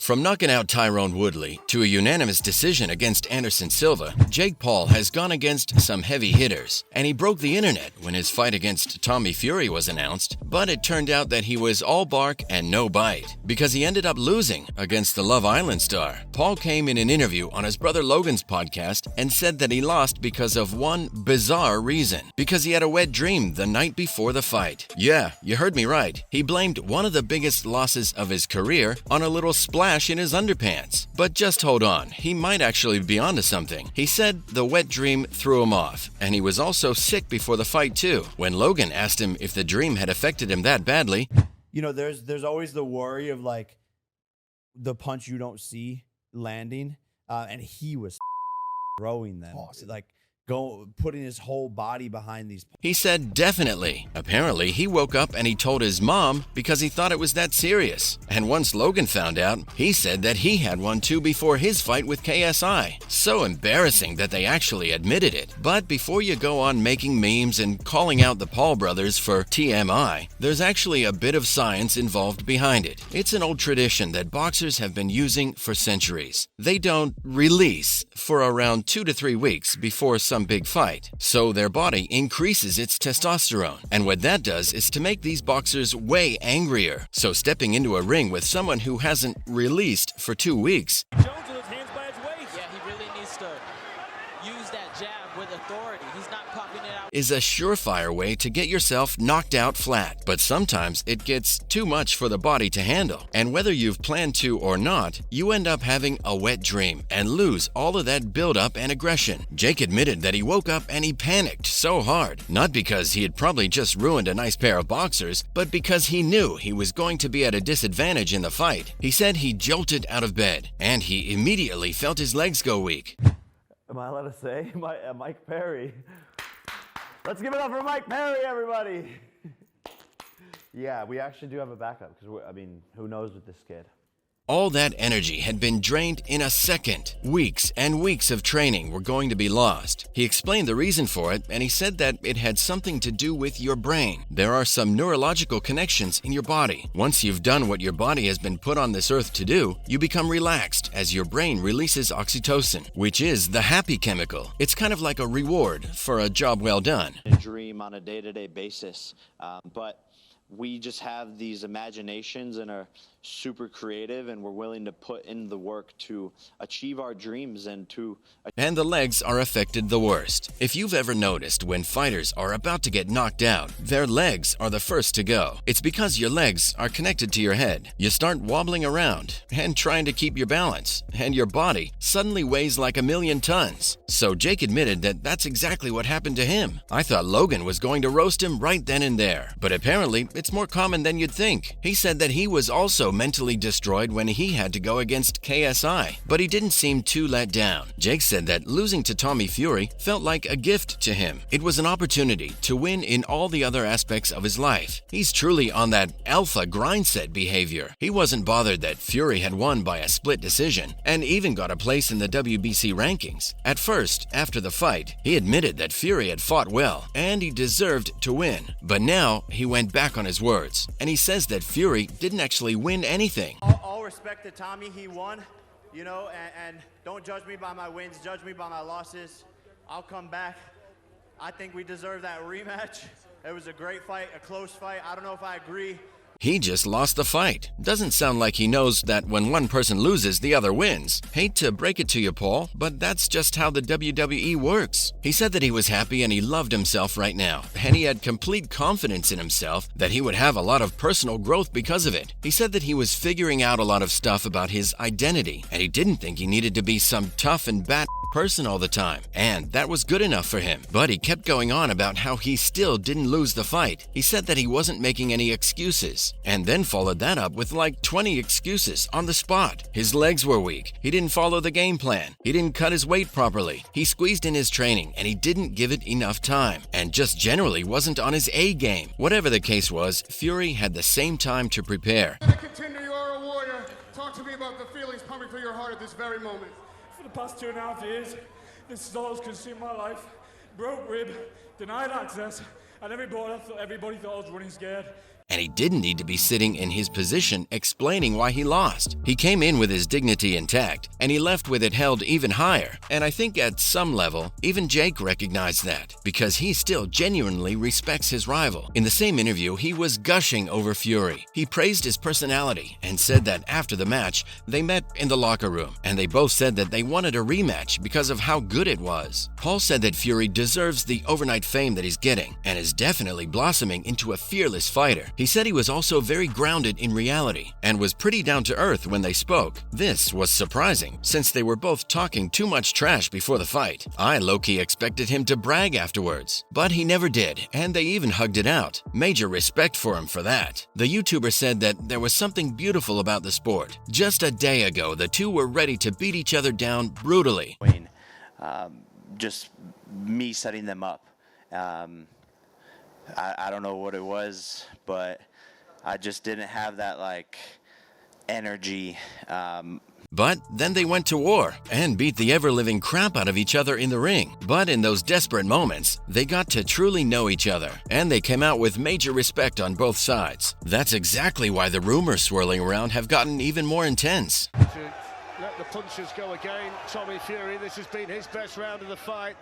From knocking out Tyrone Woodley to a unanimous decision against Anderson Silva, Jake Paul has gone against some heavy hitters, and he broke the internet when his fight against Tommy Fury was announced, but it turned out that he was all bark and no bite, because he ended up losing against the Love Island star. Paul came in an interview on his brother Logan's podcast and said that he lost because of one bizarre reason, because he had a wet dream the night before the fight. Yeah, you heard me right. He blamed one of the biggest losses of his career on a little splash in his underpants. But just hold on, he might actually be onto something. He said the wet dream threw him off, and he was also sick before the fight too. When Logan asked him if the dream had affected him that badly, you know, there's always the worry of like the punch you don't see landing, and he was throwing them, like putting his whole body behind these. He said definitely. Apparently, he woke up and he told his mom because he thought it was that serious. And once Logan found out, he said that he had one too before his fight with KSI. So embarrassing that they actually admitted it. But before you go on making memes and calling out the Paul brothers for TMI, there's actually a bit of science involved behind it. It's an old tradition that boxers have been using for centuries. They don't release for around 2 to 3 weeks before some big fight, so their body increases its testosterone, and what that does is to make these boxers way angrier. So stepping into a ring with someone who hasn't released for 2 weeks, Jones with his hands by his waist. Yeah, he really needs to use that jab with authority. He's not popping it out. Is a surefire way to get yourself knocked out flat. But sometimes it gets too much for the body to handle, and whether you've planned to or not, you end up having a wet dream and lose all of that buildup and aggression. Jake admitted that he woke up and he panicked so hard, not because he had probably just ruined a nice pair of boxers, but because he knew he was going to be at a disadvantage in the fight. He said he jolted out of bed, and he immediately felt his legs go weak. Am I allowed to say Mike Perry? Let's give it up for Mike Perry, everybody. Yeah, we actually do have a backup because, I mean, who knows with this kid? All that energy had been drained in a second. Weeks and weeks of training were going to be lost. He explained the reason for it, and he said that it had something to do with your brain. There are some neurological connections in your body. Once you've done what your body has been put on this earth to do, you become relaxed as your brain releases oxytocin, which is the happy chemical. It's kind of like a reward for a job well done. A dream on a day-to-day basis, but we just have these imaginations and are super creative, and we're willing to put in the work to achieve our dreams and the legs are affected the worst. If you've ever noticed when fighters are about to get knocked out, their legs are the first to go. It's because your legs are connected to your head. You start wobbling around and trying to keep your balance, and your body suddenly weighs like 1,000,000 tons. So Jake admitted that that's exactly what happened to him. I thought Logan was going to roast him right then and there, but apparently it's more common than you'd think. He said that he was also mentally destroyed when he had to go against KSI, but he didn't seem too let down. Jake said that losing to Tommy Fury felt like a gift to him. It was an opportunity to win in all the other aspects of his life. He's truly on that alpha grind set behavior. He wasn't bothered that Fury had won by a split decision, and even got a place in the WBC rankings. At first, after the fight, he admitted that Fury had fought well, and he deserved to win. But now, he went back on his words, and he says that Fury didn't actually win anything. All respect to Tommy, he won, you know, and don't judge me by my wins, judge me by my losses. I'll come back. I think we deserve that rematch. It was a great fight, a close fight. I don't know if I agree. He just lost the fight. Doesn't sound like he knows that when one person loses, the other wins. Hate to break it to you, Paul, but that's just how the WWE works. He said that he was happy and he loved himself right now, and he had complete confidence in himself that he would have a lot of personal growth because of it. He said that he was figuring out a lot of stuff about his identity, and he didn't think he needed to be some tough and bad person all the time, and that was good enough for him. But he kept going on about how he still didn't lose the fight. He said that he wasn't making any excuses, and then followed that up with like 20 excuses on the spot. His legs were weak, he didn't follow the game plan, he didn't cut his weight properly, he squeezed in his training and he didn't give it enough time, and just generally wasn't on his A game. Whatever the case was, Fury had the same time to prepare. Contender, you are a warrior. Talk to me about the feelings pumping through your heart at this very moment. For the past 2.5 years, this is all that's consumed my life. Broke rib, denied access, and everybody thought I was running scared. and he didn't need to be sitting in his position explaining why he lost. He came in with his dignity intact, and he left with it held even higher. And I think at some level, even Jake recognized that, because he still genuinely respects his rival. In the same interview, he was gushing over Fury. He praised his personality and said that after the match, they met in the locker room, and they both said that they wanted a rematch because of how good it was. Paul said that Fury deserves the overnight fame that he's getting and is definitely blossoming into a fearless fighter. He said he was also very grounded in reality and was pretty down to earth when they spoke. This was surprising since they were both talking too much trash before the fight. I low-key expected him to brag afterwards, but he never did, and they even hugged it out. Major respect for him for that. The YouTuber said that there was something beautiful about the sport. Just a day ago, the two were ready to beat each other down brutally. Just me setting them up. I don't know what it was, but I just didn't have that energy. But then they went to war and beat the ever-living crap out of each other in the ring. But in those desperate moments, they got to truly know each other, and they came out with major respect on both sides. That's exactly why the rumors swirling around have gotten even more intense. Let the punches go again. Tommy Fury, this has been his best round of the fight.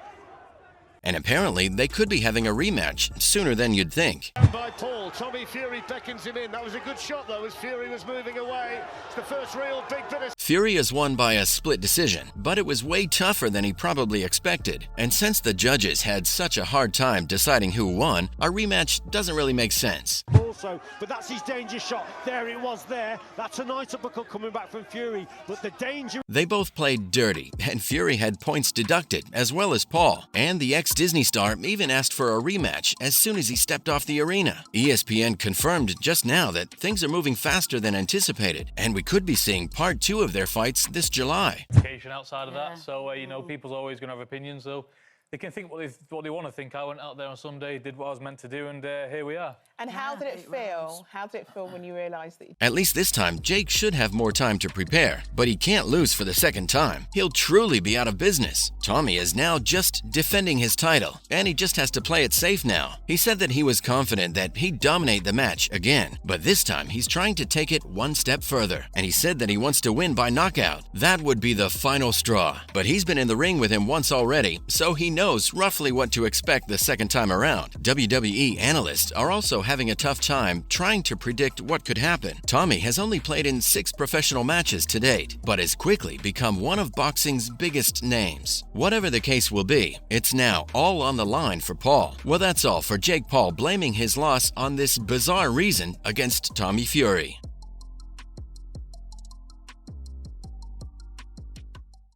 And apparently, they could be having a rematch sooner than you'd think. By Paul, Tommy Fury beckons him in. That was a good shot, though, as Fury was moving away. It's the first real big bit of... Fury has won by a split decision, but it was way tougher than he probably expected. And since the judges had such a hard time deciding who won, a rematch doesn't really make sense. Also, but that's his danger shot. There it was there. That's a nice uppercut coming back from Fury, but the danger... They both played dirty, and Fury had points deducted, as well as Paul. And the ex-Disney star even asked for a rematch as soon as he stepped off the arena. ESPN confirmed just now that things are moving faster than anticipated, and we could be seeing part 2 of their fights this July. Outside of that, so people's always going to have opinions, so they can think what they want to think. I went out there on Sunday, did what I was meant to do, and here we are. And how did it feel? How did it feel when you realised that? At least this time, Jake should have more time to prepare, but he can't lose for the second time. He'll truly be out of business. Tommy is now just defending his title, and he just has to play it safe now. He said that he was confident that he'd dominate the match again, but this time he's trying to take it one step further, and he said that he wants to win by knockout. That would be the final straw, but he's been in the ring with him once already, so he knows roughly what to expect the second time around. WWE analysts are also having a tough time trying to predict what could happen. Tommy has only played in 6 professional matches to date, but has quickly become one of boxing's biggest names. Whatever the case will be, it's now all on the line for Paul. Well, that's all for Jake Paul blaming his loss on this bizarre reason against Tommy Fury.